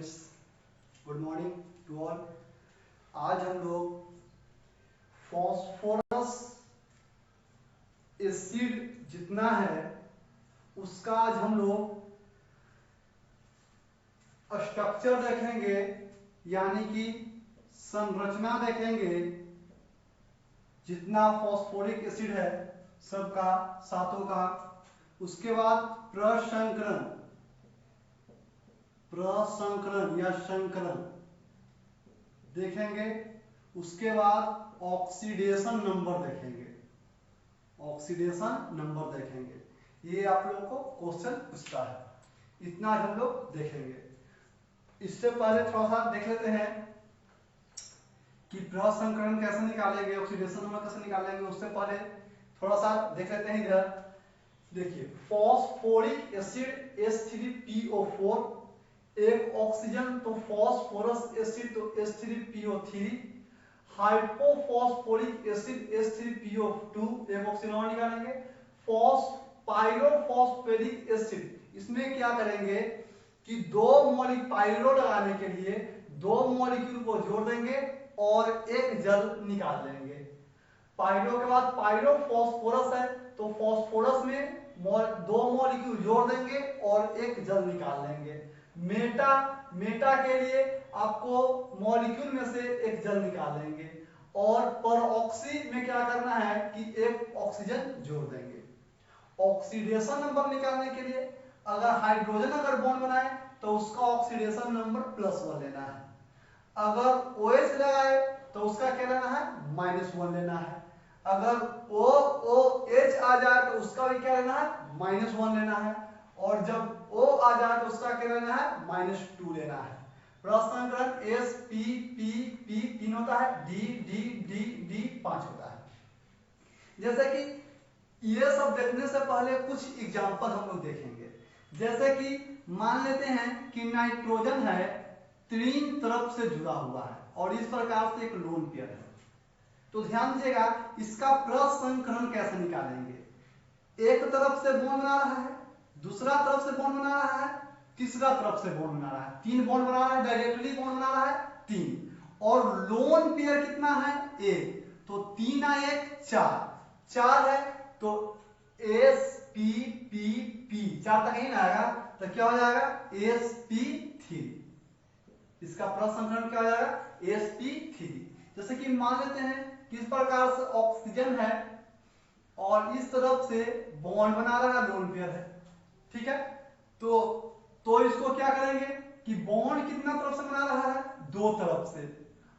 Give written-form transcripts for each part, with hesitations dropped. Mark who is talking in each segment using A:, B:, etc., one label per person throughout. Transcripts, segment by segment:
A: Students, good morning to all. आज हम लोग फॉस्फोरस एसिड जितना है उसका आज हम लोग स्ट्रक्चर देखेंगे, यानी कि संरचना देखेंगे। जितना फॉस्फोरिक एसिड है सबका, सातों का। उसके बाद प्रसंकरण या संकरण देखेंगे। उसके बाद ऑक्सीडेशन नंबर देखेंगे, ये आप लोगों को क्वेश्चन पूछता है। इतना हम लोग देखेंगे। इससे पहले थोड़ा सा देख लेते हैं कि प्रसंकरण कैसे निकालेंगे, ऑक्सीडेशन नंबर कैसे निकालेंगे। उससे पहले थोड़ा सा देख लेते हैं। इधर देखिए, फॉस्फोरिक एसिड H3PO4, एक ऑक्सीजन तो फॉस्फोरस एसिड तो H3PO3, हाइपोफॉस्फोरिक एसिड H3PO2, एक ऑक्सीजन और निकालेंगे। पाइरोफॉस्फेरिक एसिड, इसमें क्या करेंगे कि पाइरो लगाने के लिए दो मॉलिक्यूल को जोड़ देंगे और एक जल निकाल लेंगे। पाइरो के बाद पाइरोफॉस्फोरस है तो फॉस्फोरस में दो मॉलिक्यूल जोड़ देंगे और एक जल निकाल लेंगे। मेटा के लिए आपको मॉलिक्यूल में से एक जल निकाल लेंगे। और परऑक्सी में क्या करना है कि एक ऑक्सीजन जोड़ देंगे। ऑक्सीडेशन नंबर निकालने के लिए अगर हाइड्रोजन बॉन्ड बनाए तो उसका ऑक्सीडेशन नंबर +1 लेना है। अगर OH लगाए तो उसका क्या लेना है, -1 लेना है। अगर OH आ जाए तो उसका भी क्या लेना है, -1 लेना है। और जब O आ जाए तो उसका क्या लेना है, -2 लेना है। प्रसंकरण S P P P 3 होता है, D D D D 5 होता है। जैसे कि ये सब देखने से पहले कुछ एग्जांपल हम लोग देखेंगे। जैसे कि मान लेते हैं कि नाइट्रोजन है, तीन तरफ से जुड़ा हुआ है और इस प्रकार से एक लोन पेयर है। तो ध्यान दीजिएगा, इसका प्रसंकरण कैसे निकालेंगे। एक तरफ से बॉन्ड बना रहा है, दूसरा तरफ से बॉन्ड बना रहा है, तीसरा तरफ से बॉन्ड बना रहा है। 3 बॉन्ड बना रहा है, डायरेक्टली बॉन्ड बना रहा है 3। और लोन पेयर कितना है, 1। तो 3 और 1 4 है। तो SPPP 4 तक ही ना आएगा तो क्या हो जाएगा, sp3। इसका प्रसंकरण क्या हो जाएगा, sp3। जैसे कि मान लेते हैं कि इस प्रकार से ऑक्सीजन है और इस तरफ से बॉन्ड बना रहा है, लोन पेयर है, ठीक है। तो इसको क्या करेंगे कि बॉन्ड कितना तरफ से बना रहा है, 2 तरफ से।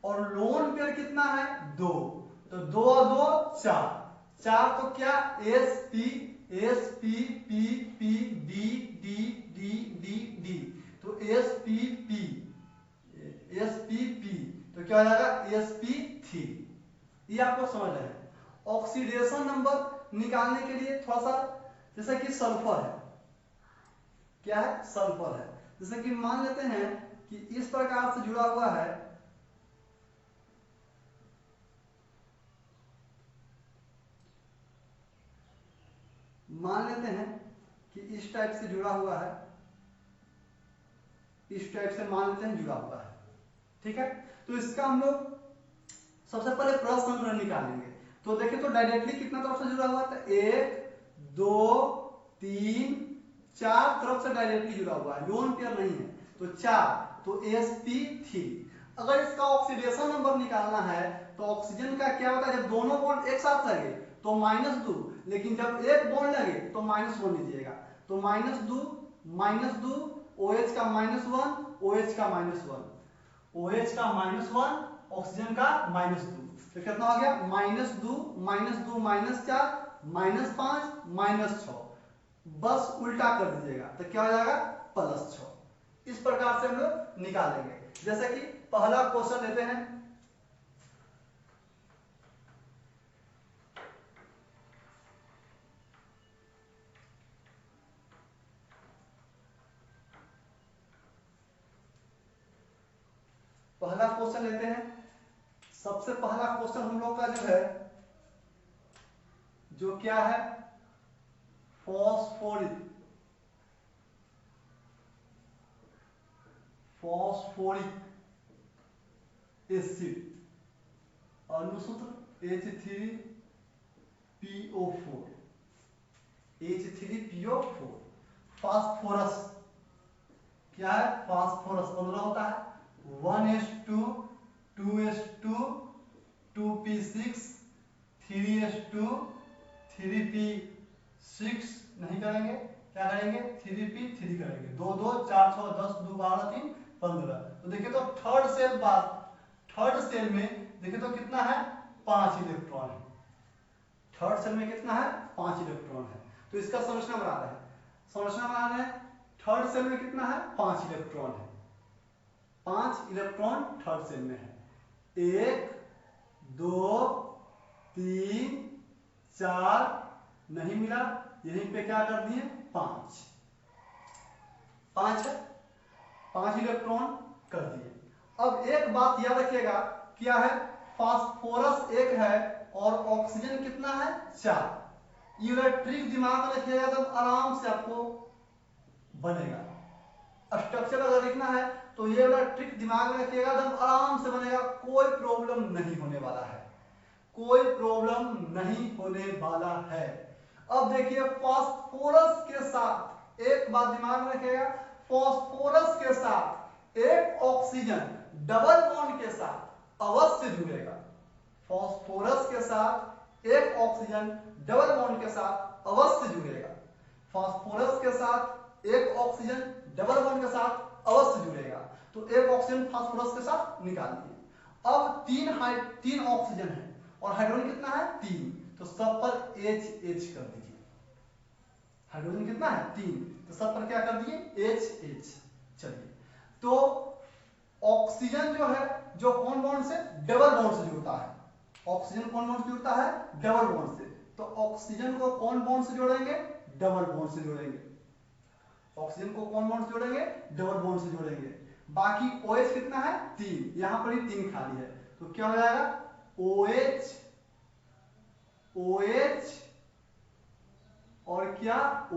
A: और लोन पेयर कितना है, 2। तो 2 और 2 4 तो क्या, SPPPPDDDDD। तो SPP तो क्या हो जाएगा, sp3। ये आपको समझ रहे हैं। ऑक्सीडेशन नंबर निकालने के लिए थोड़ा सा, जैसे कि सल्फर है, क्या है, सल्फर है। जैसे कि मान लेते हैं कि इस प्रकार से जुड़ा हुआ है, मान लेते हैं कि इस टाइप से जुड़ा हुआ है, इस टाइप से मान लेते हैं जुड़ा हुआ है, ठीक है। तो इसका हम लोग सबसे पहले प्रसंकरण निकालेंगे। तो देखिए, तो डायरेक्टली कितना तरफ से जुड़ा हुआ है, 1 2 3 4 तरफ से डायरेक्टली जुड़ा हुआ है, लोन पेयर नहीं है। तो 4, तो sp3। अगर इसका ऑक्सीडेशन नंबर निकालना है तो ऑक्सीजन का क्या होता है, जब दोनों बॉन्ड एक साथ लगे तो -2, लेकिन जब एक बॉन्ड लगे तो -1 लीजिएगा। तो -2 OH का -1, OH का -1, OH का -1, ऑक्सीजन का -2। तो कितना हो गया, -2 -2 -4 -5 -6। बस उल्टा कर दीजिएगा तो क्या हो जाएगा, +6। इस प्रकार से हम लोग निकालेंगे। जैसे कि पहला क्वेश्चन लेते हैं। पहला क्वेश्चन लेते हैं। सबसे पहला क्वेश्चन हम लोग का जो है, जो क्या है, फॉस्फोरस फॉस्फोरिक एसिड, अनुसूत्र H3PO4, H3PO4। फास्फोरस क्या है? फास्फोरस 15 होता है 1s2 2s2 2p6 3s2 3p6 नहीं करेंगे, क्या करेंगे? 3p3 करेंगे। 2 2 4 6 10 2 12 3 15। तो देखिए तो थर्ड सेल में देखिए तो कितना है? 5 इलेक्ट्रॉन है। थर्ड सेल में कितना है? 5 इलेक्ट्रॉन है। तो इसका संरचना बना रहे हैं, थर्ड सेल में कितना है? 5 इलेक्ट्रॉन है। 5 इलेक्ट्रॉन थर्ड सेल में है। 1 2 3 4 नहीं मिला, यहीं पे क्या कर दिए? 5 है, 5 इलेक्ट्रॉन कर दिए। अब एक बात याद रखिएगा, क्या है? फास्फोरस 1 है और ऑक्सीजन कितना है? 4। इलेक्ट्रिक दिमाग में रखिएगा तब आराम से आपको बनेगा। स्ट्रक्चर अगर लिखना है तो ये वाला ट्रिक दिमाग में रखिएगा, एकदम आराम से बनेगा, कोई प्रॉब्लम नहीं होने वाला है, कोई प्रॉब्लम नहीं होने वाला है। अब देखिए फास्फोरस के साथ एक बात दिमाग में रखिएगा, फास्फोरस के साथ एक ऑक्सीजन डबल बॉन्ड के साथ अवश्य जुड़ेगा। फास्फोरस के साथ एक ऑक्सीजन डबल बॉन्ड के साथ अवश्य जुड़ेगा। फास्फोरस के साथ एक ऑक्सीजन डबल बॉन्ड के साथ अवश्य जुड़ेगा। तो एक ऑक्सीजन फास्फोरस के साथ निकाल दिए। अब तीन ऑक्सीजन है और हाइड्रोजन कितना है? 3। तो सब पर H कर दीजिए। हाइड्रोजन कितना है? 3। तो सब पर क्या कर दिए? H। चलिए तो ऑक्सीजन जो है जो कौन बॉन्ड से? डबल बॉन्ड से जुड़ता है। ऑक्सीजन कौन बॉन्ड से जुड़ता है? डबल बॉन्ड से। तो ऑक्सीजन को कौन बॉन्ड से जोड़ेंगे? डबल बॉन्ड से जोड़ेंगे। ऑक्सीजन को कौन बॉन्ड से जोड़ेंगे? डबल बॉन्ड से जोड़ेंगे। बाकी OH कितना है? 3। यहां पर ही 3 खाली है, तो क्या हो जाएगा? OH और क्या?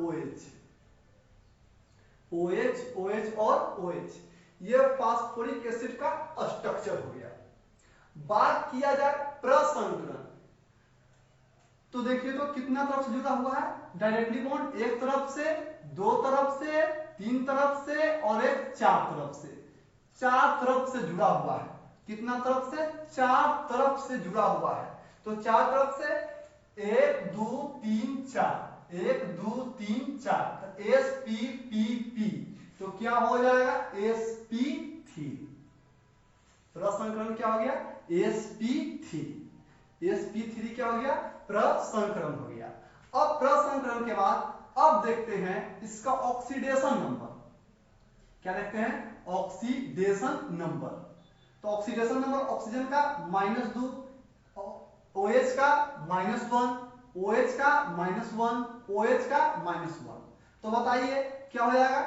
A: OH और OH। ये फास्फोरिक एसिड का स्ट्रक्चर हो गया। बात किया जाए प्रसंकरण, तो देखिए तो कितना तरफ से जुड़ा हुआ है? डायरेक्टली बॉन्ड एक तरफ से, 2 तरफ से, 3 तरफ से और एक 4 तरफ से। 4 तरफ से जुड़ा हुआ है। कितना तरफ से? 4 तरफ से जुड़ा हुआ है। तो 4 तरफ से 1 2 3 4, 1 2 3 4, sp तो क्या हो जाएगा? sp3। प्रसंकरण क्या हो गया? sp3 क्या हो गया? प्रसंकरण हो गया। अब प्रसंकरण के बाद अब देखते हैं इसका ऑक्सीडेशन नंबर। क्या देखते हैं? Oxidation number. तो ऑक्सीडेशन नंबर ऑक्सीजन का -2, OH का -1, OH का -1, OH का -1। तो बताइए क्या हो जाएगा?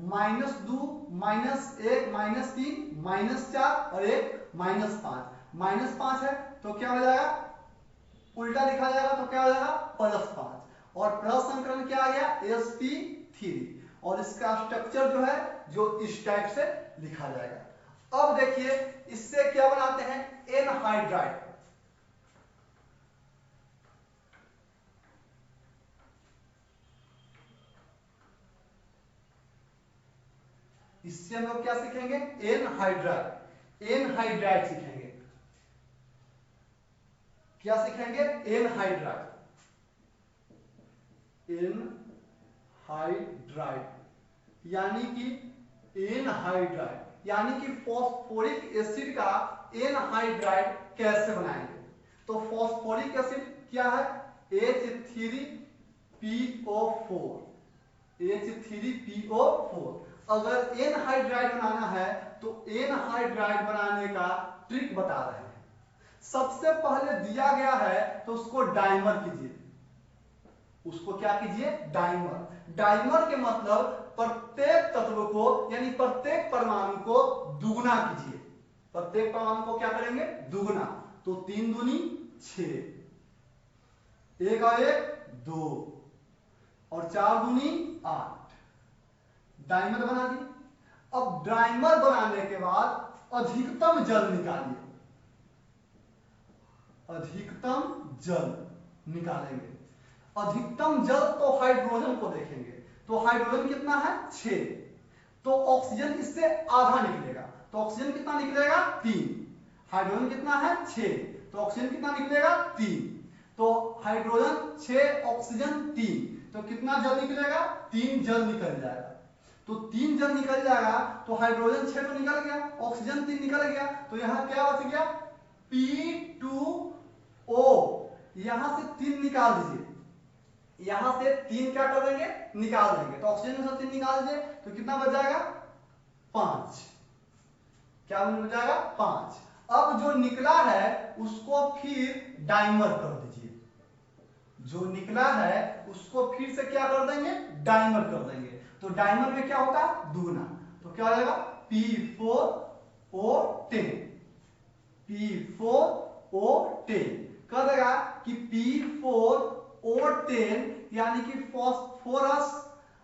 A: -2 -1 -3 -4 और एक -5। -5 है तो क्या हो जाएगा? उल्टा लिखा जाएगा तो क्या हो जाएगा? +5। और प्रसंकरण क्या आ गया? sp3। और इसका स्ट्रक्चर जो है जो इस टाइप से लिखा जाएगा। अब देखिए इससे क्या बनाते हैं? एनहाइड्राइड। इससे हम लोग क्या सीखेंगे? एनहाइड्राइड सीखेंगे। क्या सीखेंगे? एनहाइड्राइड यानी कि फास्फोरिक एसिड का एनहाइड्राइड कैसे बनाएंगे? तो फास्फोरिक एसिड क्या है? H3PO4। अगर एनहाइड्राइड बनाना है तो एनहाइड्राइड बनाने का ट्रिक बता रहे हैं। सबसे पहले दिया गया है तो उसको डाइमर कीजिए। उसको क्या कीजिए? डाइमर के मतलब प्रत्येक तत्व को यानी प्रत्येक परमाणु को दुगुना कीजिए। प्रत्येक परमाणु को क्या करेंगे? दुगुना। तो 3 दूनी 6, 1 और 1 2 और 4 दूनी 8। डाइमर बना दी। अब डाइमर बनाने के बाद अधिकतम जल निकालिए, अधिकतम जल निकालेंगे। अधिकतम जल तो हाइड्रोजन को देखेंगे, तो हाइड्रोजन कितना है 6, तो ऑक्सीजन इससे आधा निकलेगा, तो ऑक्सीजन कितना निकलेगा 3। हाइड्रोजन कितना है 6, तो ऑक्सीजन कितना निकलेगा 3, तो हाइड्रोजन 6 ऑक्सीजन 3, तो कितना जल निकलेगा 3 जल निकल जाएगा। तो 3 जल निकल जाएगा तो हाइड्रोजन 6 तो निकल गया, ऑक्सीजन 3 निकल गया, तो यहां क्या बच गया P2O। यहां से 3 निकाल दीजिए, यहां से 3 क्या कर देंगे निकाल देंगे, तो ऑक्सीजन में से 3 निकाल दीजिए तो कितना बच जाएगा 5। क्या बच जाएगा 5। अब जो निकला है उसको फिर डाइमर कर दीजिए, जो निकला है उसको फिर से क्या कर देंगे डाइमर कर देंगे, तो डाइमर में क्या होता है दुगना, तो क्या हो जाएगा P4O10, P4O10 कर देगा कि P4O10 यानी कि फास्फोरस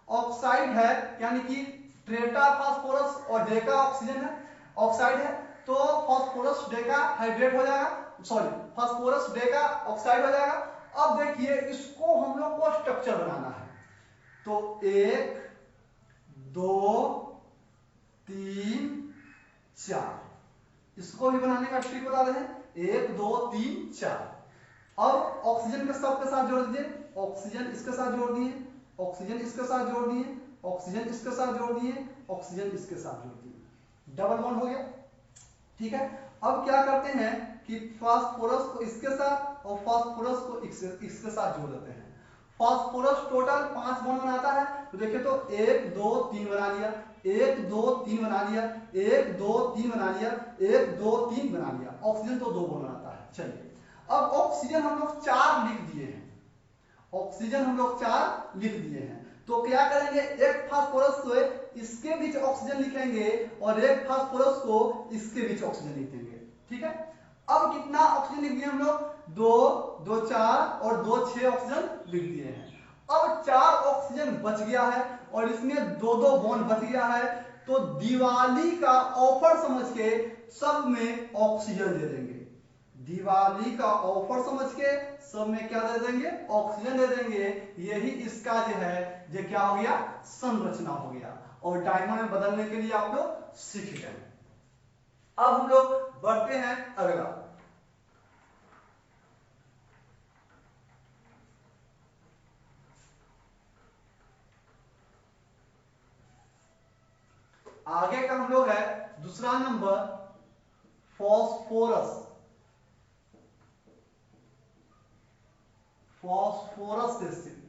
A: ऑक्साइड है, यानी कि ट्रेटा फास्फोरस और डेका ऑक्सीजन है ऑक्साइड है, तो फास्फोरस डेका हाइड्रेट हो जाएगा, सॉरी फास्फोरस डेका ऑक्साइड हो जाएगा। अब देखिए इसको हम लोग को स्ट्रक्चर बनाना है, तो 1 2 3 4, इसको भी बनाने का ट्रिक बता रहे हैं 1 2 3 4। अब ऑक्सीजन के सबके साथ जोड़ दीजिए, ऑक्सीजन इसके साथ जोड़ दिए, ऑक्सीजन इसके साथ जोड़ दिए, ऑक्सीजन इसके साथ जोड़ दिए, ऑक्सीजन इसके साथ जोड़ दिए, डबल बॉन्ड हो गया। ठीक है, अब क्या करते हैं कि फास्फोरस को इसके साथ और फास्फोरस को इसके साथ जोड़ देते हैं। फास्फोरस टोटल 5 बॉन्ड बनाता है, तो देखिए तो 1 2 3 बना लिया, 1 2 3 बना लिया, 1 2 3 बना लिया, 1 2 3 बना लिया, ऑक्सीजन तो 2 बॉन्ड बनाता है। चलिए अब ऑक्सीजन हम लोग 4 लिख दिए हैं, ऑक्सीजन हम लोग 4 लिख दिए हैं, तो क्या करेंगे एक फास्फोरस को इसके बीच ऑक्सीजन लिखेंगे और एक फास्फोरस को इसके बीच ऑक्सीजन लिख देंगे। ठीक है, अब कितना ऑक्सीजन लिख दिए हम लोग 2 2 4 और 2 6 ऑक्सीजन लिख दिए हैं। अब 4 ऑक्सीजन बच गया है और इसमें 2 2 बॉन्ड बच गया है, तो दिवाली का ऑफर समझ के सब में ऑक्सीजन दे देंगे, दिवाली का ऑफर समझ के सब में क्या दे देंगे ऑक्सीजन दे देंगे। यही इसका जो है जो क्या हो गया संरचना हो गया, और डायमंड में बदलने के लिए आप लोग सीख गए। अब हम लोग बढ़ते हैं अगला, आगे का हम लोग है दूसरा number phosphorus, phosphorous acid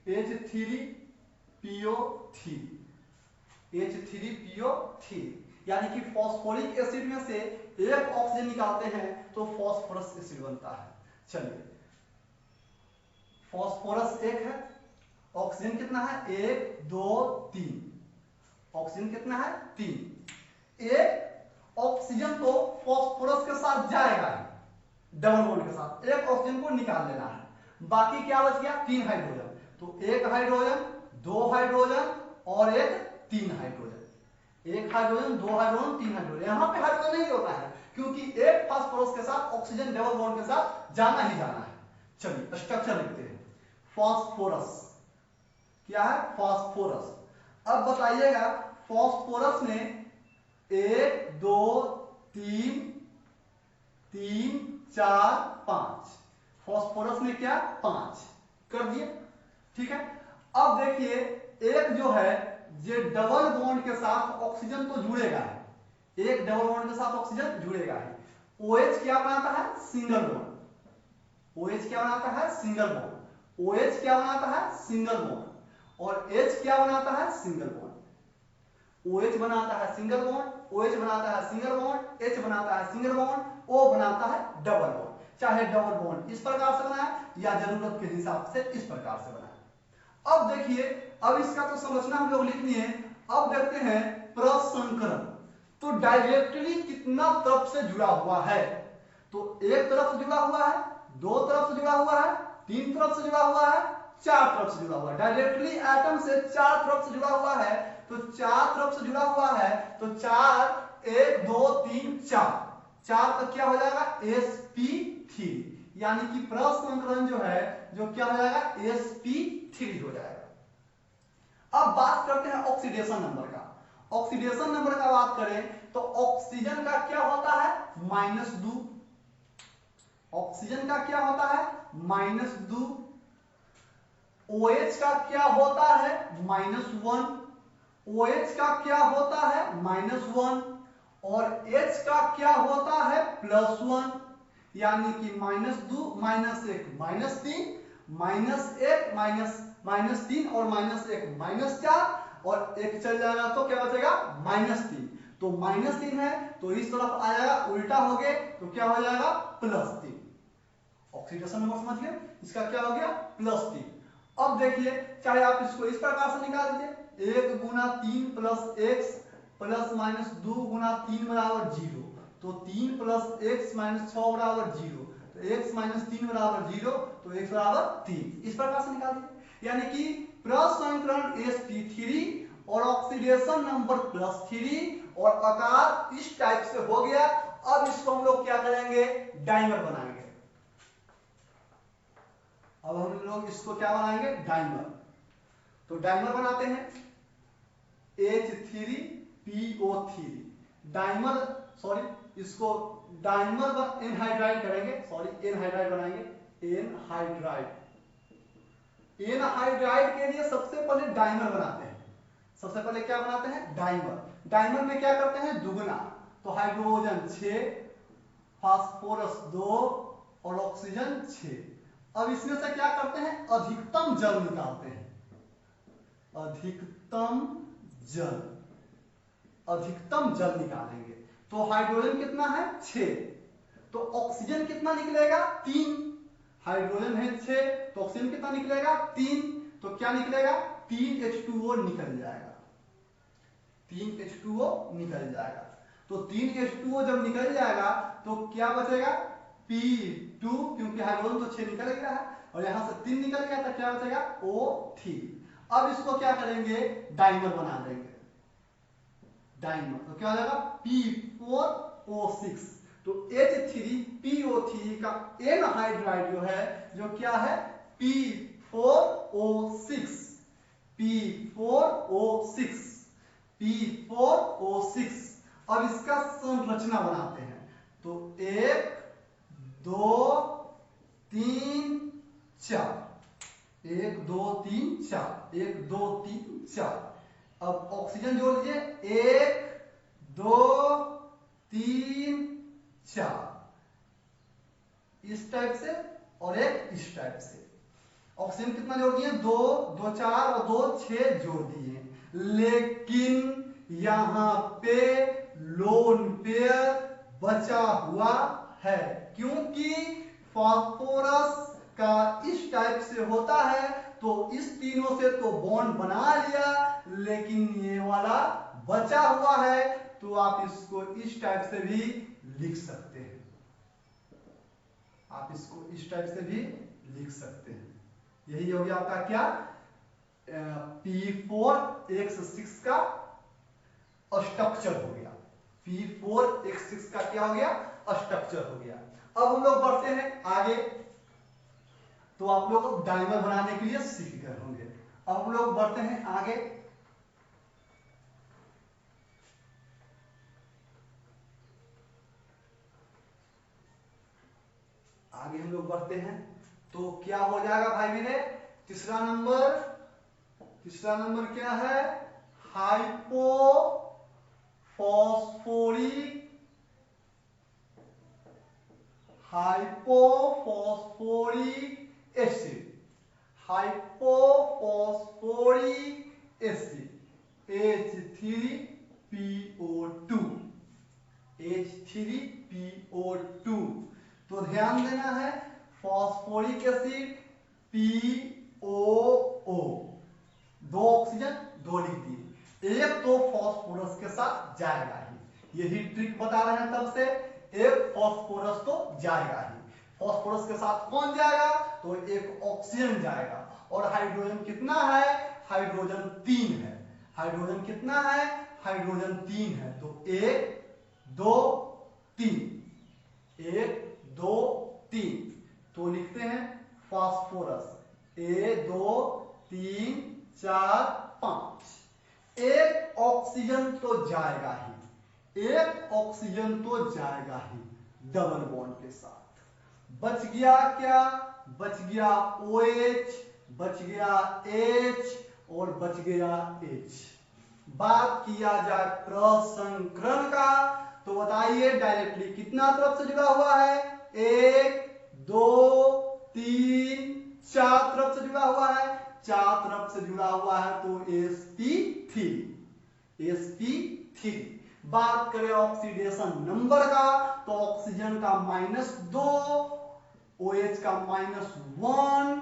A: H3PO3, H3PO3 यानी कि फॉस्फोरिक एसिड में से एक ऑक्सीजन निकालते हैं तो फॉस्फोरस एसिड बनता है। चलिए फॉस्फोरस एक है, ऑक्सीजन कितना है 1 2 3, ऑक्सीजन कितना है 3। एक ऑक्सीजन तो फॉस्फोरस के साथ जाएगा डबल बॉन्ड के साथ, एक ऑक्सीजन को निकाल लेना है, बाकी क्या बच गया 3 हाइड्रोजन, तो 1 हाइड्रोजन 2 हाइड्रोजन और एक 3 हाइड्रोजन, 1 हाइड्रोजन 2 हाइड्रोजन 3 हाइड्रोजन। यहां पे हाइड्रोजन नहीं होता है क्योंकि एक फास्फोरस के साथ ऑक्सीजन डबल बॉन्ड के साथ जाना ही जाना है। चलिए स्ट्रक्चर लिखते हैं, फास्फोरस क्या है फास्फोरस। अब बताइएगा फास्फोरस में 1 2 3 3 4 5, फास्फोरस में क्या 5 कर दिए। ठीक है, अब देखिए एक जो है ये डबल बॉन्ड के साथ ऑक्सीजन तो जुड़ेगा है, एक डबल बॉन्ड के साथ ऑक्सीजन जुड़ेगा है। OH क्या बनाता है सिंगल बॉन्ड, OH क्या बनाता है सिंगल बॉन्ड, OH क्या बनाता है सिंगल बॉन्ड, और H क्या बनाता है सिंगल बॉन्ड, OH बनाता है सिंगल बॉन्ड, OH बनाता है सिंगल बॉन्ड, H बनाता है सिंगल बॉन्ड, O बनाता है डबल बॉन्ड। चाहे डबल बॉन्ड इस प्रकार से बनाए या जरूरत के हिसाब से इस प्रकार से बनाए। अब देखिए अब इसका तो संरचना हम लोग लिख लिए, अब देखते हैं प्रसंकरण, तो डायरेक्टली कितना तरफ से जुड़ा हुआ है, तो एक तरफ से जुड़ा हुआ है, 2 तरफ से जुड़ा हुआ है, 3 तरफ से जुड़ा हुआ है, चार तरफ से जुड़ा हुआ है, डायरेक्टली एटम से चार तरफ से जुड़ा हुआ है। तो चार तरफ से जुड़ा हुआ है तो चार, 1 2 3 4, चार का क्या हो जाएगा sp3, यानी कि प्रसंकरण जो है जो क्या हो जाएगा sp3 हो जाएगा। अब बात करते हैं ऑक्सीडेशन नंबर का। ऑक्सीडेशन नंबर का बात करें तो ऑक्सीजन का क्या होता है -2, ऑक्सीजन का क्या होता है -2, OH का क्या होता है -1, OH का क्या होता है -1 और H का क्या होता है +1, यानी कि -2 -1 -3 -1 -3 और -1 -4 और एक चल जाएगा तो क्या बचेगा -3। तो -3 है तो इस तरफ आ जाएगा, उल्टा हो गए तो क्या हो जाएगा +3। ऑक्सीडेशन नंबर समझ गए, इसका क्या हो गया +3। अब देखिए चाहे आप इसको इस प्रकार से निकाल दीजिए, 1 गुना 3 प्लस x प्लस माइनस 2 गुना 3 बराबर 0, तो 3 प्लस x माइनस 6 बराबर 0, तो x माइनस 3 बराबर 0, तो x बराबर 3, इस प्रकार से निकाल दीजिए। यानी कि प्रसंकरण sp3 और ऑक्सीडेशन नंबर +3 और आकार इस टाइप से हो गया। अब इसको हम लोग क्या करेंगे डाइमर बनाएंगे। अब हम लोग इसको क्या बनाएंगे डाइमर। तो डाइमर बनाते हैं H3PO3, डाइमर इसको डाइमर एनहाइड्राइड करेंगे, एनहाइड्राइड बनाएंगे, एनहाइड्राइड के लिए सबसे पहले डाइमर बनाते हैं। सबसे पहले क्या बनाते हैं डाइमर। डाइमर में क्या करते हैं दुगना, तो हाइड्रोजन 6, फास्फोरस 2 और ऑक्सीजन 6। अब इसमें से क्या करते हैं अधिकतम जल निकालते हैं, अधिकतम जल निकालेंगे। तो हाइड्रोजन कितना है 6, तो ऑक्सीजन कितना निकलेगा 3, हाइड्रोजन है 6 तो ऑक्सीजन कितना निकलेगा 3, तो क्या निकलेगा 3H2O निकल जाएगा, 3H2O निकल जाएगा। तो 3H2O जब निकल जाएगा तो क्या बचेगा P2, क्योंकि हाइड्रोजन तो 6 निकल गया है और यहां से 3 निकल गया तो क्या बचेगा O3। अब इसको क्या करेंगे डाइमर बना देंगे, डाइमर तो क्या हो जाएगा P4O6। तो H3PO3 का एनहाइड्राइड जो है जो क्या है P4O6, P4O6, P4O6। अब इसका संरचना बनाते हैं, तो 1 2 3 4, 1 2 3 4, 1 2 3 4। अब ऑक्सीजन जोड़ लीजिए 1 2 3 4, इस टाइप से और एक इस टाइप से। ऑक्सीजन कितना जोड़ दिए 2 2 4 और 2 6 जोड़ दिए, लेकिन यहां पे लोन पेयर बचा हुआ है, क्योंकि फास्फोरस का इस टाइप से होता है तो इस तीनों से तो बॉन्ड बना लिया, लेकिन ये वाला बचा हुआ है, तो आप इसको इस टाइप से भी लिख सकते हैं, आप इसको इस टाइप से भी लिख सकते हैं। यही हो गया आपका क्या P4X6 का स्ट्रक्चर हो गया, P4X6 का क्या हो गया स्ट्रक्चर हो गया। अब हम लोग बढ़ते हैं आगे, तो आप लोग डाइमर बनाने के लिए सीख गए होंगे। अब हम लोग बढ़ते हैं आगे, हम लोग बढ़ते हैं तो क्या हो जाएगा भाई मेरे तीसरा नंबर क्या है हाइपोफॉस्फोरिक एसिड H3PO2। तो ध्यान देना है फॉस्फोरिक एसिड POO, 2 ऑक्सीजन 2 लिख दिए, एक तो फॉस्फोरस के साथ जाएगा ही, यही ट्रिक बता रहे हैं तब से, एक फॉस्फोरस तो जाएगा ही। फॉस्फोरस के साथ कौन जाएगा तो एक ऑक्सीजन जाएगा, और हाइड्रोजन कितना है, हाइड्रोजन 3 है। हाइड्रोजन कितना है, हाइड्रोजन 3 है। तो 1 2 3, 1 2 3। तो लिखते हैं फास्फोरस, 1 2 3 4 5। एक ऑक्सीजन तो जाएगा ही, एक ऑक्सीजन तो जाएगा ही डबल बॉन्ड के साथ। बच गया क्या, बच गया OH, बच गया H और बच गया H। बात किया जाए प्रसंकरण का तो बताइए डायरेक्टली कितना तरफ से जुड़ा हुआ है, 1 2 3 4 तरफ से जुड़ा हुआ है, 4 तरफ से जुड़ा हुआ है तो sp3, sp3। बात करें ऑक्सीडेशन नंबर का तो ऑक्सीजन का -2, OH का -1,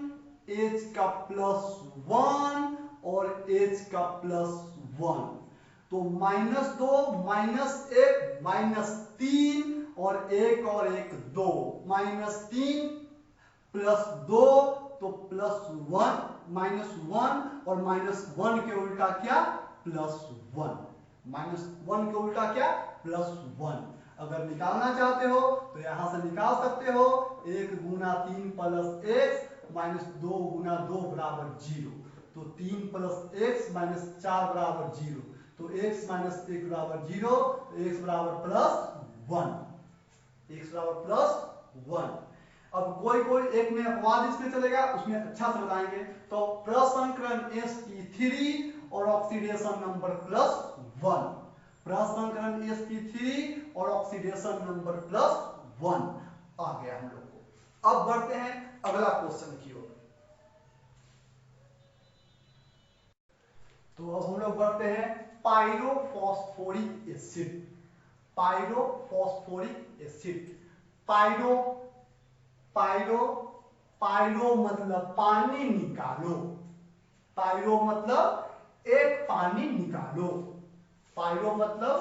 A: H का +1 और H का +1। तो -2 -1 -3 और 1 और 1 2, -3 +2 तो +1, -1 और -1 के उल्टा क्या, +1। -1 के उल्टा क्या, +1। अगर निकालना चाहते हो तो यहां से निकाल सकते हो, 1 गुना 3 प्लस x -2 गुना 2 बराबर 0। तो 3 प्लस x -4 बराबर 0। तो x माइनस 1 बराबर 0, तो x बराबर +1, x बराबर +1। अब कोई कोई एक में अपवाद इसमें चलेगा, उसमें अच्छा से बताएंगे। तो प्रसंकरण sp3 और ऑक्सीडेशन नंबर +1, प्रसंकरण sp3 और ऑक्सीडेशन नंबर +1 आ गया हम लोग को। अब बढ़ते हैं अगला क्वेश्चन की ओर। तो अब हम लोग बढ़ते हैं pyrophosphoric acid. Pyrophosphoric acid, pyro pyro pyro मतलब पानी निकालो, पायरो मतलब एक पानी निकालो, पायरो मतलब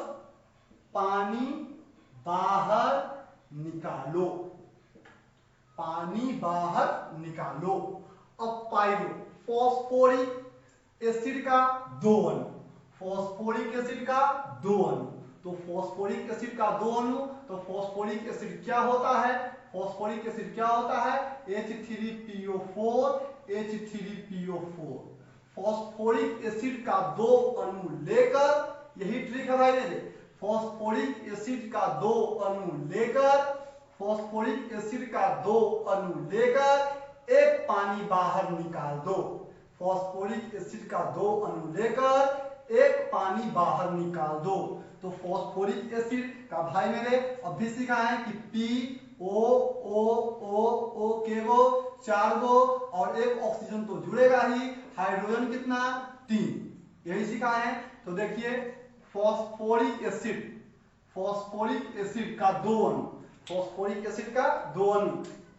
A: पानी बाहर निकालो, पानी बाहर निकालो। अब पायरो फॉस्फोरिक एसिड का 2 अणु, फॉस्फोरिक एसिड का 2 अणु। तो फॉस्फोरिक एसिड का 2 अणु, तो फॉस्फोरिक एसिड क्या होता है, फॉस्फोरिक एसिड क्या होता है, H3PO4, H3PO4। फॉस्फोरिक एसिड का 2 अणु लेकर, यही ट्रिक है भाई मेरे, फॉस्फोरिक एसिड का 2 अणु लेकर, फॉस्फोरिक एसिड का 2 अणु लेकर एक पानी बाहर निकाल दो। फॉस्फोरिक एसिड का 2 अणु लेकर एक पानी बाहर निकाल दो। तो फॉस्फोरिक एसिड का भाई मेरे अब भी सीखा है कि PO के गो 4 गो और एक ऑक्सीजन तो जुड़ेगा ही, हाइड्रोजन कितना 3, यही सीखा है। तो देखिए फॉस्फोरिक एसिड, फॉस्फोरिक एसिड का 2 अणु, फॉस्फोरिक एसिड का 2 अणु,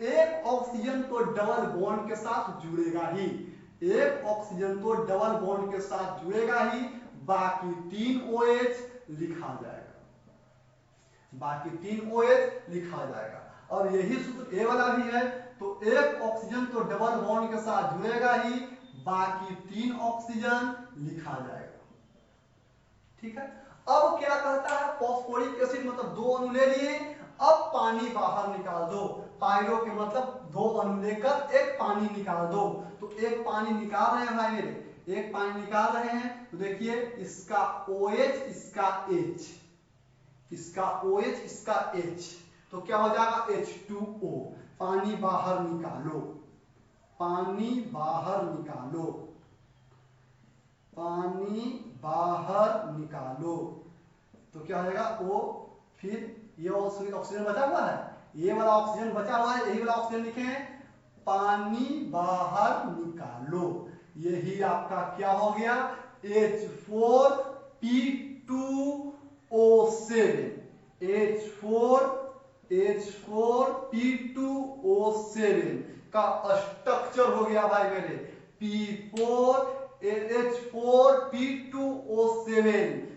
A: एक ऑक्सीजन तो डबल बॉन्ड के साथ जुड़ेगा ही, एक ऑक्सीजन तो डबल बॉन्ड के साथ जुड़ेगा ही, बाकी 3 OH लिखा जाएगा, बाकी 3 OH लिखा जाएगा। और यही सूत्र ए वाला भी है। तो एक ऑक्सीजन तो डबल बॉन्ड के साथ जुड़ेगा ही, बाकी 3 ऑक्सीजन लिखा जाएगा। ठीक है। अब क्या कहता है, फॉस्फोरिक एसिड मतलब 2 अणु ले लिए, अब पानी बाहर निकाल दो। पायरो के मतलब 2 अणु लेकर एक पानी निकाल दो। तो एक पानी निकाल रहे हैं भाई मेरे, एक पानी निकाल रहे हैं। तो देखिए इसका OH, इसका H, इसका OH, इसका H, तो क्या हो जाएगा H2O। पानी बाहर निकालो, पानी बाहर निकालो, पानी बाहर निकालो। तो क्या हो जाएगा O, फिर ये ऑक्सीजन बचा हुआ है, ये वाला ऑक्सीजन बचा हुआ है, यही वाला ऑक्सीजन लिखे हैं, पानी बाहर निकालो। यही आपका क्या हो गया H4P2O7, H4P2O7 का स्ट्रक्चर हो गया भाई मेरे H4P2O7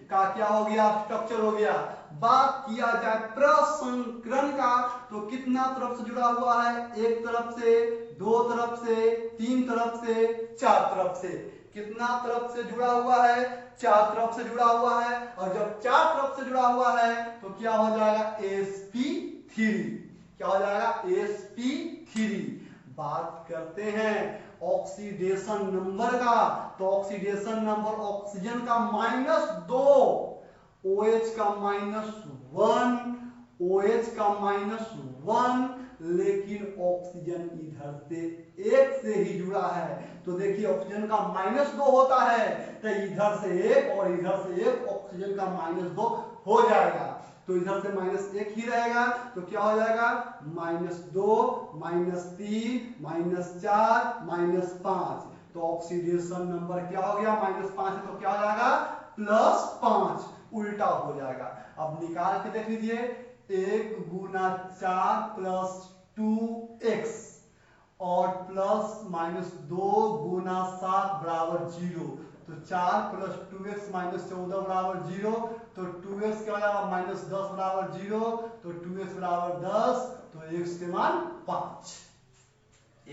A: का क्या हो गया, स्ट्रक्चर हो गया। बात किया जाए प्रसंकरण का तो कितना तरफ से जुड़ा हुआ है, एक तरफ से दो तरफ से, तीन तरफ से, चार तरफ से। कितना तरफ से जुड़ा हुआ है? चार तरफ से जुड़ा हुआ है। और जब चार तरफ से जुड़ा हुआ है तो क्या हो जाएगा? sp3। क्या हो जाएगा? sp3। बात करते हैं ऑक्सीडेशन नंबर का। तो ऑक्सीडेशन नंबर ऑक्सीजन का -2, OH का -1, OH का -1, लेकिन ऑक्सीजन इधर से एक से ही जुड़ा है। तो देखिए ऑक्सीजन का -2 होता है तो इधर से एक और इधर से एक, ऑक्सीजन का -2 हो जाएगा। तो इधर से -1 ही रहेगा तो क्या हो जाएगा? -2, -3, -4, -5। तो ऑक्सीडेशन नंबर क्या हो गया? -5 है तो क्या हो जाएगा? +5। उल्टा हो जाएगा। अब निकाल के देख लीजिए, 1 गुना 4 + 2x और +-2 गुना 7 बराबर 0। तो 4 + 2x -14 बराबर 0। तो 2x क्या हो जाएगा? -10 बराबर 0। तो 2x बराबर 10। तो x के मान 5।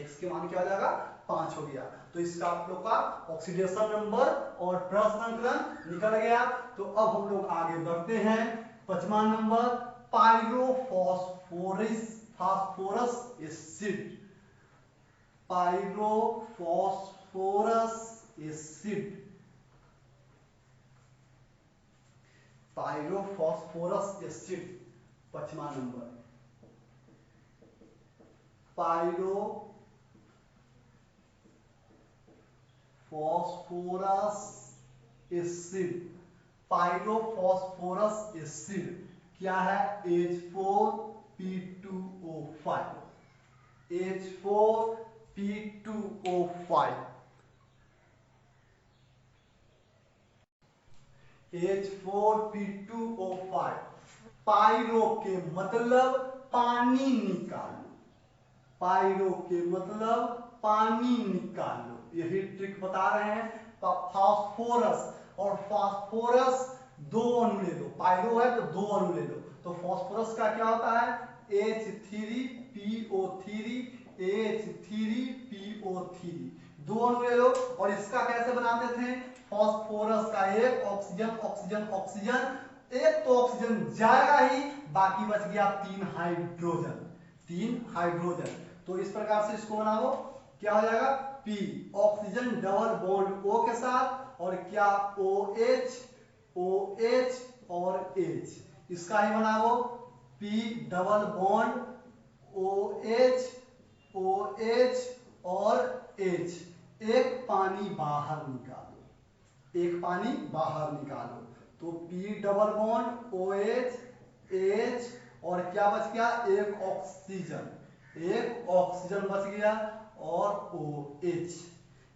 A: x के मान क्या हो जाएगा? 5 हो गया। तो इसका आप लोग का ऑक्सीडेशन नंबर और प्रसंकरण निकल गया। तो अब हम लोग आगे बढ़ते हैं। 5वां number, phosphorous acid. Pyrophosphorous acid. Pyrophosphorous acid 5वां number. Pyrophosphorous acid. Pyrophosphorous acid क्या है? H4P2O5। H4P2O5। H4P2O5। पायरो के मतलब पानी निकालो। पायरो के मतलब पानी निकालो, यही ट्रिक बता रहे हैं। फास्फोरस और फास्फोरस दो अणु ले लो। पायरो है तो दो अणु ले लो। तो फास्फोरस का क्या होता है? H3PO3, H3PO3। दो अणु ले लो। और इसका कैसे बनाते थे? फास्फोरस का एक ऑक्सीजन ऑक्सीजन ऑक्सीजन, एक तो ऑक्सीजन जाएगा ही, बाकी बच गया 3 हाइड्रोजन। 3 हाइड्रोजन। तो इस प्रकार से इसको बनाओ। क्या हो जाएगा? P oxygen double bond O के साथ, और क्या OH OH और H। इसका ही बनाओ P double bond OH OH और H। एक पानी बाहर निकालो। एक पानी बाहर निकालो। तो P double bond OH H और क्या बच गया? एक ऑक्सीजन। एक ऑक्सीजन बच गया और OH।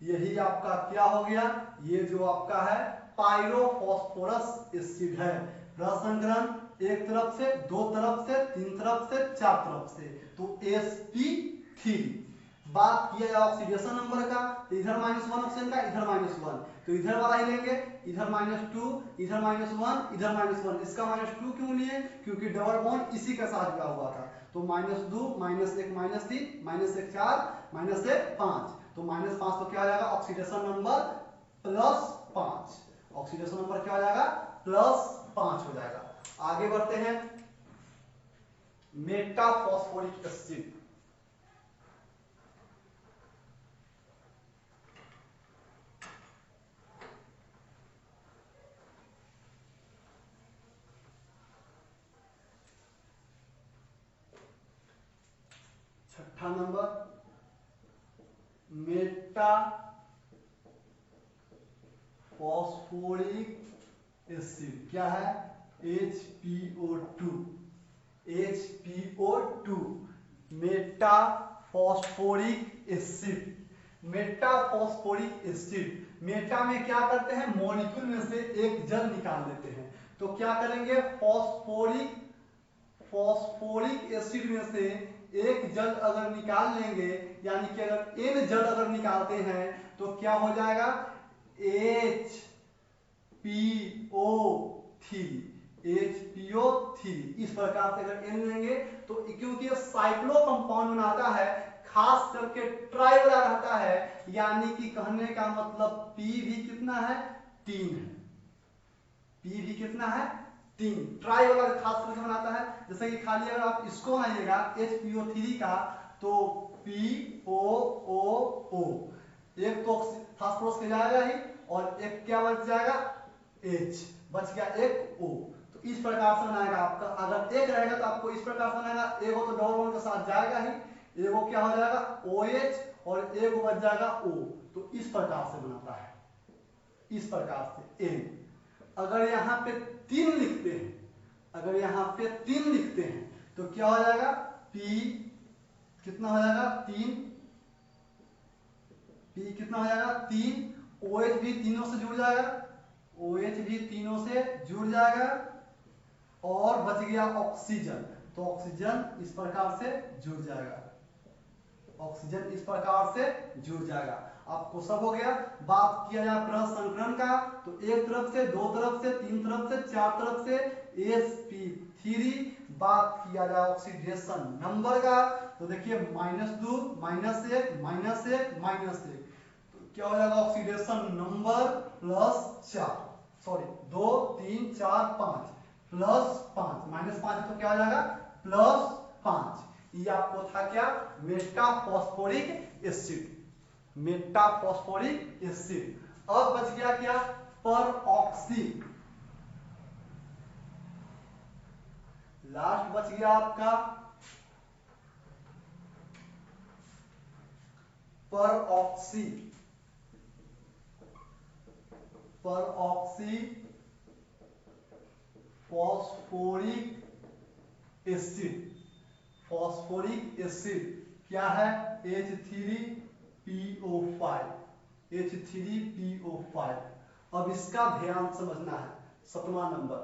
A: यही आपका क्या हो गया? ये जो आपका है पायरोफॉस्फोरस एसिड है। प्रसंकरण एक तरफ से, दो तरफ से, तीन तरफ से, चार तरफ से। तो sp3। बात किया जाए ऑक्सीडेशन नंबर का, तो इधर -1 ऑक्सीजन का, इधर -1। तो इधर वाला ही लेंगे, इधर -2, इधर -1, इधर -1। इसका -2 क्यों लिए? क्योंकि डबल बॉन्ड इसी के साथ जुड़ा हुआ था। तो -2, -1, -3, -1 4, -1 5। तो -5 तो क्या हो जाएगा? Oxidation number +5। ऑक्सीडेशन नंबर क्या हो जाएगा? +5 हो जाएगा। आगे बढ़ते हैं। Metaphosphoric acid. छठा नंबर, मेटाफॉस्फोरिक एसिड क्या है? HPO2। HPO2 metaphosphoric acid. Metaphosphoric acid, Meta में क्या करते हैं? मॉलिक्यूल में से एक जल निकाल लेते हैं। तो क्या करेंगे? फॉस्फोरिक एसिड में से एक जल अगर निकाल लेंगे, यानी कि अगर n जल अगर निकालते हैं तो क्या हो जाएगा? HPO3। इस प्रकार से अगर n लेंगे तो क्योंकि ये साइक्लो कंपाउंड बनाता है, खास करके ट्राई वाला रहता है, यानी कि कहने का मतलब P भी कितना है 3 है, P भी कितना है 3। ट्राई वाला खास करके बनाता है, जैसे कि खाली अगर आप इसको बनाइएगा HPO3 का तो POOO, एक तो फास्फोरस के जाएगा ही और एक क्या बच जाएगा H, बच गया एक O। तो इस प्रकार से बनाएगा आपका, अगर एक रहेगा तो आपको इस प्रकार से बनाएगा, एक हो तो डबल बॉन्ड के साथ जाएगा ही, एक हो क्या हो जाएगा OH और एक बच जाएगा O। तो इस प्रकार से बनाता है, इस प्रकार से N। अगर यहाँ पे 3 लिखते हैं, अगर यहाँ पे 3 लिखते हैं तो क्या हो जाएगा P कितना हो जाएगा 3, P कितना हो जाएगा 3, OH भी तीनों से जुड़ जाएगा, OH भी तीनों से जुड़ जाएगा और बच गया ऑक्सीजन, तो ऑक्सीजन इस प्रकार से जुड़ जाएगा, ऑक्सीजन इस प्रकार से जुड़ जाएगा। आपको सब हो गया। बात किया जाए प्रसंकरण का तो एक तरफ से, दो तरफ से, तीन तरफ से, चार तरफ से sp3। बात किया जाए ऑक्सीडेशन नंबर का तो देखिए -2, -1, -1, -1, तो क्या हो जाएगा ऑक्सीडेशन नंबर +4, सॉरी 2, 3, 4, 5 +5, -5 तो क्या हो जाएगा +5। ये आपको था क्या मेटाफॉस्फोरिक एसिड, मेटाफॉस्फोरिक एसिड। अब बच गया क्या परऑक्सी, लास्ट बच गया आपका परऑक्सी, परऑक्सी फॉस्फोरिक एसिड, फॉस्फोरिक एसिड क्या है H3PO5, H3PO5। अब इसका ध्यान समझना है, 7वां नंबर,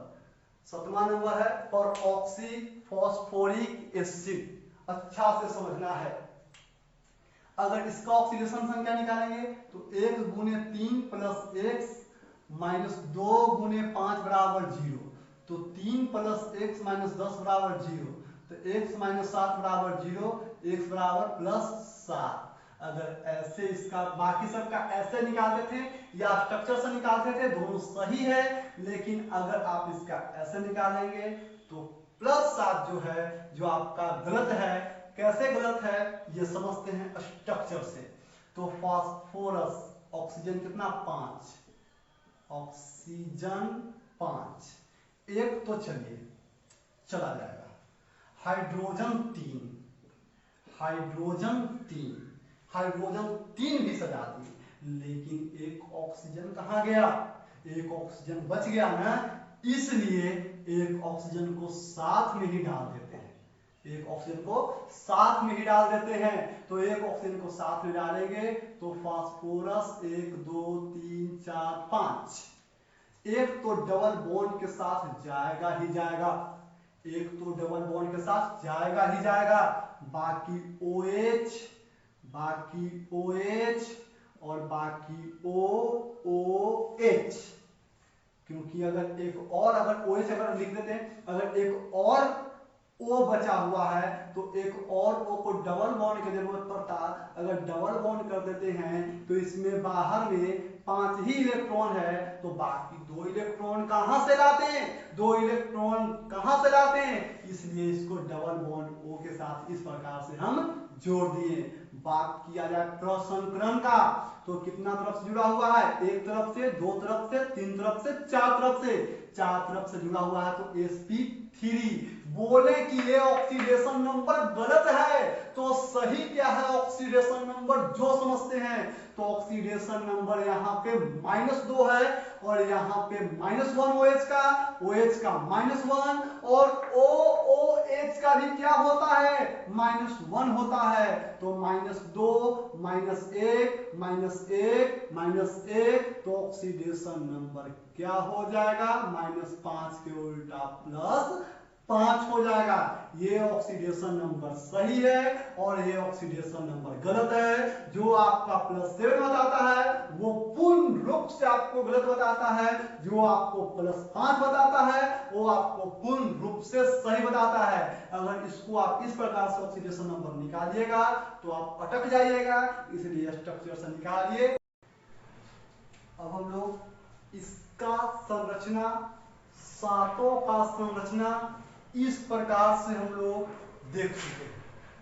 A: 7वां नंबर है परऑक्सी फॉस्फोरिक एसिड, अच्छा से समझना है। अगर इसका ऑक्सीडेशन संख्या निकालेंगे तो 1 गुने 3 प्लस x माइनस 2 गुने 5 बराबर 0, तो 3 प्लस x माइनस 10 बराबर 0, तो x माइनस 7 बराबर 0, x बराबर +7। अगर ऐसे इसका बाकी सबका ऐसे निकालते थे या स्ट्रक्चर से निकालते थे, दोनों सही है, लेकिन अगर आप इसका ऐसे निकालेंगे तो +7 जो है जो आपका गलत है। कैसे गलत है ये समझते हैं स्ट्रक्चर से। तो फास्फोरस ऑक्सीजन कितना 5, ऑक्सीजन 5, एक तो चलिए चला जाएगा, हाइड्रोजन 3, हाइड्रोजन 3, हाइड्रोजन 3 भी सजा दी, लेकिन एक ऑक्सीजन कहाँ गया, एक ऑक्सीजन बच गया ना, इसलिए एक ऑक्सीजन को साथ में ही डाल देते हैं, एक ऑक्सीजन को साथ में ही डाल देते हैं। तो एक ऑक्सीजन को साथ में डालेंगे तो फास्फोरस 1, 2, 3, 4, 5, एक तो डबल बॉन्ड के साथ जाएगा ही जाएगा, एक तो डबल बॉन्ड के साथ जाएगा ही जाएगा, बाकी OH, बाकी OH और बाकी OOH, क्योंकि अगर एक और अगर OH अगर लिख देते हैं, अगर एक और O बचा हुआ है तो एक और O को डबल बॉन्ड की जरूरत पड़ता, अगर डबल बॉन्ड कर देते हैं तो इसमें बाहर में 5 ही इलेक्ट्रॉन है, तो बाकी 2 इलेक्ट्रॉन कहां से लाते हैं, 2 इलेक्ट्रॉन कहां से लाते हैं, इसलिए इसको डबल बॉन्ड O के साथ इस प्रकार से हम जोड़ दिए। बात किया जाए प्रसंकरण का तो कितना तरफ से जुड़ा हुआ है, एक तरफ से, दो तरफ से, तीन तरफ से, चार तरफ से, चार तरफ से जुड़ा हुआ है, तो sp3। बोले कि ये ऑक्सीडेशन नंबर गलत है तो सही क्या है ऑक्सीडेशन नंबर जो समझते हैं, तो ऑक्सीडेशन नंबर यहाँ पे -2 है और यहाँ पे -1 OH का, OH का -1 और OOH का भी क्या होता है -1 होता है, तो -2, -1, -1, -1, तो ऑक्सीडेशन नंबर क्या हो जाएगा -5 के उल्टा +5। 5 हो जाएगा। ये ऑक्सीडेशन नंबर सही है और ये ऑक्सीडेशन नंबर गलत है। जो आपका +7 बताता है वो पूर्ण रूप से आपको गलत बताता है, जो आपको +5 बताता है वो आपको पूर्ण रूप से सही बताता है। अगर इसको आप इस प्रकार से ऑक्सीडेशन नंबर निकालिएगा तो आप अटक जाइएगा, इसलिए स्ट्रक्चर से निकालिए। अब हम लोग इसका संरचना, सातों का संरचना इस प्रकार से हम लोग देख चुके हैं।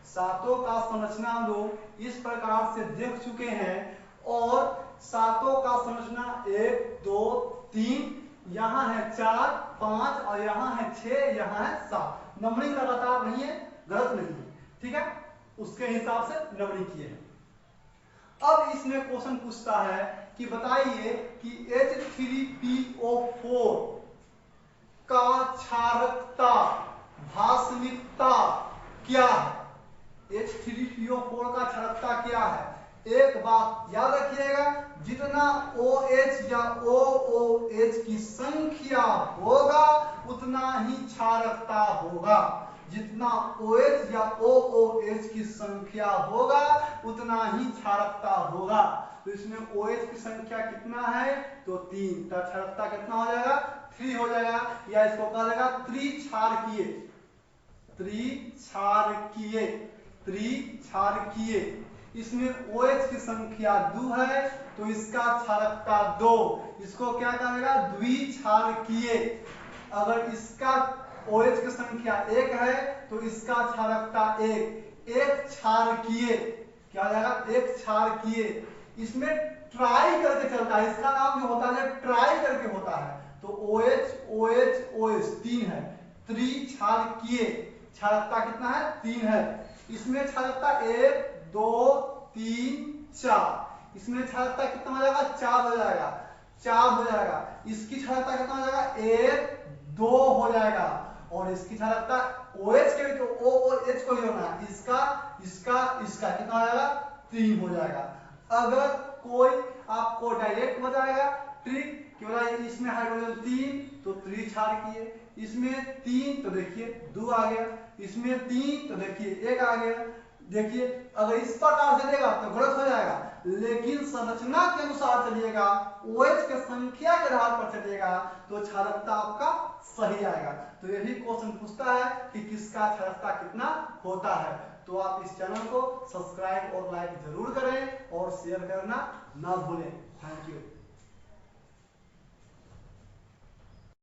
A: सातों का संरचना हम लोग इस प्रकार से देख चुके हैं और सातों का संरचना 1 2 3, यहाँ है 4 5 और यहाँ है 6, यहाँ है 7। नंबरिंग लगातार नहीं है, गलत नहीं है, ठीक है, उसके हिसाब से नंबरिंग किए हैं। अब इसमें क्वेश्चन पूछता है कि बताइए कि H3PO4 का क्षारकता भास्मिकता क्या है? H3PO4 का क्षारकता क्या है? एक बात याद रखिएगा, जितना OH या OOH की संख्या होगा उतना ही क्षारकता होगा। जितना OH या OOH की संख्या होगा उतना ही क्षारकता होगा। तो इसमें OH की संख्या कितना है? तो 3, तो क्षारकता कितना हो जाएगा? 3 हो जाएगा, या इसको कहा जाएगा त्रिक्षारकीय। त्रिक्षारकीय, त्रिक्षारकीय। इसमें OH की संख्या 2 है तो इसका क्षारकता 2, इसको क्या कहेगा? द्विक्षारकीय। अगर इसका OH की संख्या 1 है तो इसका क्षारकता 1, एक क्षारकीय। क्या हो जाएगा? एक क्षारकीय। इसमें ट्राई करके चलता है, इसका नाम जो होता है ट्राई करके होता है। तो OH OH OH 3 है, त्रिक्षारकीय। क्षारकता कितना है? 3 है। इसमें क्षारकता 1 2 3 4, इसमें क्षारकता कितना हो जाएगा? 4 हो जाएगा, 4 हो जाएगा। इसकी क्षारकता कितना हो जाएगा? 1 2 हो जाएगा। और इसकी क्षारकता OH के तो OOH को ही होना है, इसका इसका इसका कितना हो जाएगा? 3 हो जाएगा। अगर कोई आपको डायरेक्ट बताएगा ट्रिक कि इसमें हाइड्रोजन 3 तो त्रिक्षारकीय, इसमें 3 तो देखिए 2 आ गया, इसमें 3 तो देखिए 1 आ गया। देखिए अगर इस प्रकार से देगा तो गलत हो जाएगा, लेकिन संरचना के अनुसार चलिएगा, OH के संख्या के आधार पर चलिएगा तो क्षारकता आपका सही आएगा। तो यही क्वेश्चन पूछता है कि किसका क्षारकता कितना होता है। तो आप इस चैनल को सब्सक्राइब और लाइक जरूर करें और शेयर करना ना भूलें। Thank you.